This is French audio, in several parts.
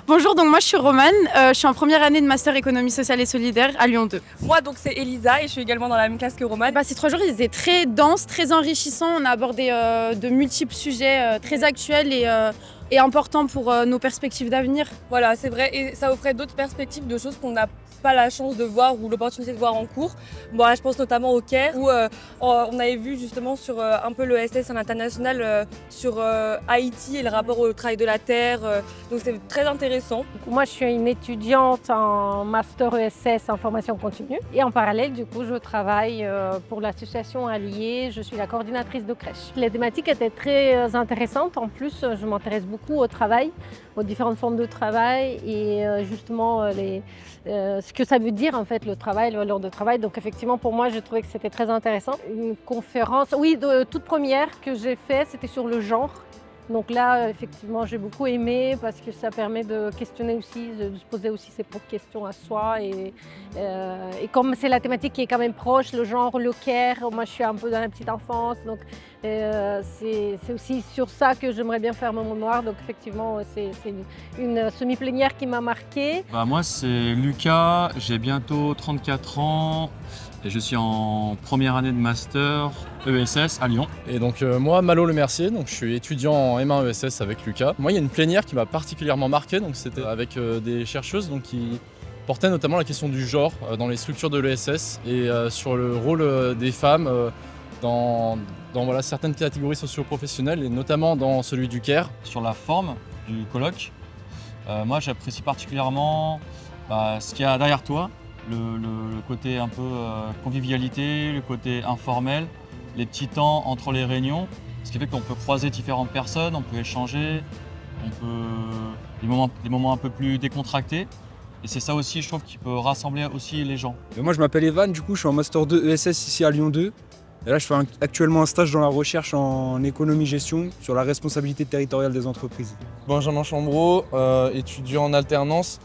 Bonjour, donc moi je suis Romane, je suis en première année de Master Économie sociale et solidaire à Lyon 2. Moi donc c'est Elisa et je suis également dans la même classe que Romane. Ces 3 jours ils étaient très denses, très enrichissants, on a abordé de multiples sujets très actuels et importants pour nos perspectives d'avenir. Voilà, c'est vrai, et ça offrait d'autres perspectives de choses qu'on n'a pas la chance de voir ou l'opportunité de voir en cours. Bon, là, je pense notamment au Caire où on avait vu justement sur un peu l'ESS à l'international sur Haïti et le rapport au travail de la terre. Donc c'est très intéressant. Moi, je suis une étudiante en master ESS en formation continue et en parallèle, du coup, je travaille pour l'association Allier. Je suis la coordinatrice de crèche. Les thématiques étaient très intéressantes. En plus, je m'intéresse beaucoup au travail, aux différentes formes de travail et justement ce que ça veut dire en fait le travail, le valeur de travail. Donc effectivement, pour moi, j'ai trouvé que c'était très intéressant. Une conférence, oui, toute première que j'ai faite, c'était sur le genre. Donc là, effectivement, j'ai beaucoup aimé parce que ça permet de questionner aussi, de se poser aussi ses propres questions à soi. Et comme c'est la thématique qui est quand même proche, le genre, le care, moi je suis un peu dans la petite enfance, donc c'est aussi sur ça que j'aimerais bien faire mon mémoire. Donc effectivement, c'est une semi-plénière qui m'a marquée. Moi, c'est Lucas, j'ai bientôt 34 ans. Et je suis en première année de master ESS à Lyon. Et donc moi, Malo Le Mercier, donc je suis étudiant en M1 ESS avec Lucas. Moi, il y a une plénière qui m'a particulièrement marqué, donc c'était avec des chercheuses donc, qui portaient notamment la question du genre dans les structures de l'ESS et sur le rôle des femmes dans voilà, certaines catégories socio-professionnelles et notamment dans celui du care. Sur la forme du colloque, moi j'apprécie particulièrement ce qu'il y a derrière toi. Le côté un peu convivialité, le côté informel, les petits temps entre les réunions, ce qui fait qu'on peut croiser différentes personnes, on peut échanger, des moments un peu plus décontractés. Et c'est ça aussi, je trouve, qui peut rassembler aussi les gens. Moi, je m'appelle Evan, du coup, je suis en Master 2 ESS ici à Lyon 2. Et là, je fais actuellement un stage dans la recherche en économie-gestion sur la responsabilité territoriale des entreprises. Benjamin Chambreau, étudiant en alternance.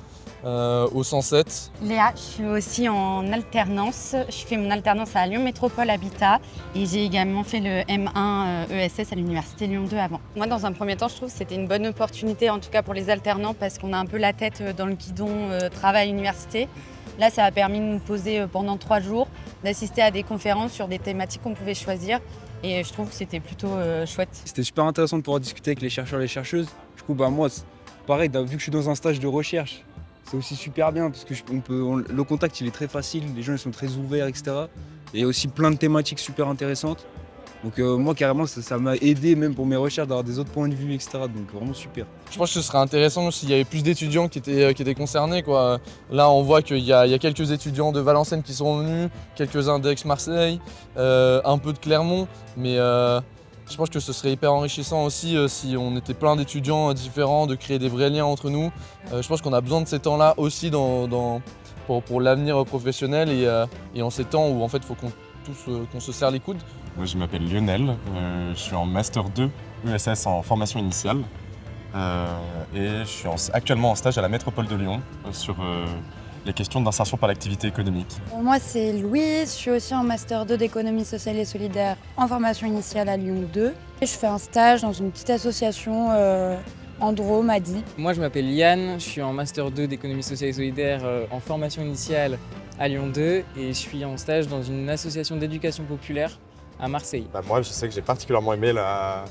Au 107. Léa, je suis aussi en alternance. Je fais mon alternance à Lyon Métropole Habitat et j'ai également fait le M1 ESS à l'Université Lyon 2 avant. Moi, dans un premier temps, je trouve que c'était une bonne opportunité, en tout cas pour les alternants, parce qu'on a un peu la tête dans le guidon travail-université. Là, ça a permis de nous poser pendant 3 jours, d'assister à des conférences sur des thématiques qu'on pouvait choisir. Et je trouve que c'était plutôt chouette. C'était super intéressant de pouvoir discuter avec les chercheurs et les chercheuses. Du coup, moi, pareil, vu que je suis dans un stage de recherche, c'est aussi super bien parce que le contact il est très facile, les gens ils sont très ouverts, etc. Et il y a aussi plein de thématiques super intéressantes. Donc moi carrément ça m'a aidé même pour mes recherches d'avoir des autres points de vue, etc. Donc vraiment super. Je pense que ce serait intéressant s'il y avait plus d'étudiants qui étaient concernés, quoi. Là on voit qu'il y a quelques étudiants de Valenciennes qui sont venus, quelques-uns d'Aix-Marseille, un peu de Clermont, mais je pense que ce serait hyper enrichissant aussi si on était plein d'étudiants différents, de créer des vrais liens entre nous. Je pense qu'on a besoin de ces temps-là aussi pour l'avenir professionnel et en ces temps où en fait il faut qu'on se serre les coudes. Moi je m'appelle Lionel, je suis en Master 2 ESS en formation initiale et je suis actuellement en stage à la Métropole de Lyon sur les questions d'insertion par l'activité économique. Moi, c'est Louise, je suis aussi en Master 2 d'économie sociale et solidaire en formation initiale à Lyon 2. Et je fais un stage dans une petite association en Drôme, à Die. Moi, je m'appelle Yann, je suis en Master 2 d'économie sociale et solidaire en formation initiale à Lyon 2 et je suis en stage dans une association d'éducation populaire à Marseille. Moi, je sais que j'ai particulièrement aimé la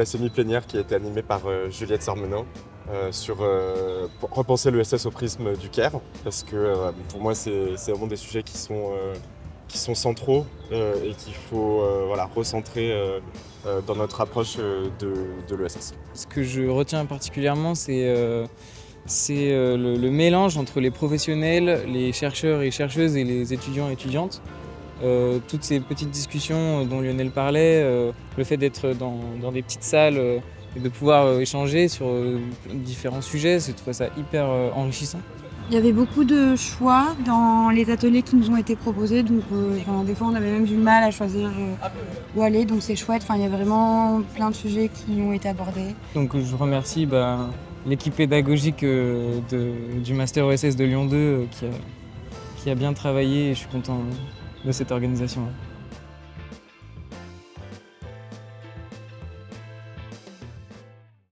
semi-plénière qui a été animée par Juliette Sarmenot. Sur repenser l'ESS au prisme du care, parce que pour moi c'est vraiment des sujets qui sont centraux et qu'il faut recentrer dans notre approche de l'ESS. Ce que je retiens particulièrement c'est le mélange entre les professionnels, les chercheurs et chercheuses et les étudiants et étudiantes. Toutes ces petites discussions dont Lionel parlait, le fait d'être dans des petites salles et de pouvoir échanger sur différents sujets, j'ai trouvé ça hyper enrichissant. Il y avait beaucoup de choix dans les ateliers qui nous ont été proposés, donc des fois on avait même du mal à choisir où aller, donc c'est chouette, il y a vraiment plein de sujets qui ont été abordés. Donc je remercie l'équipe pédagogique du Master ESS de Lyon 2 qui a bien travaillé et je suis content de cette organisation.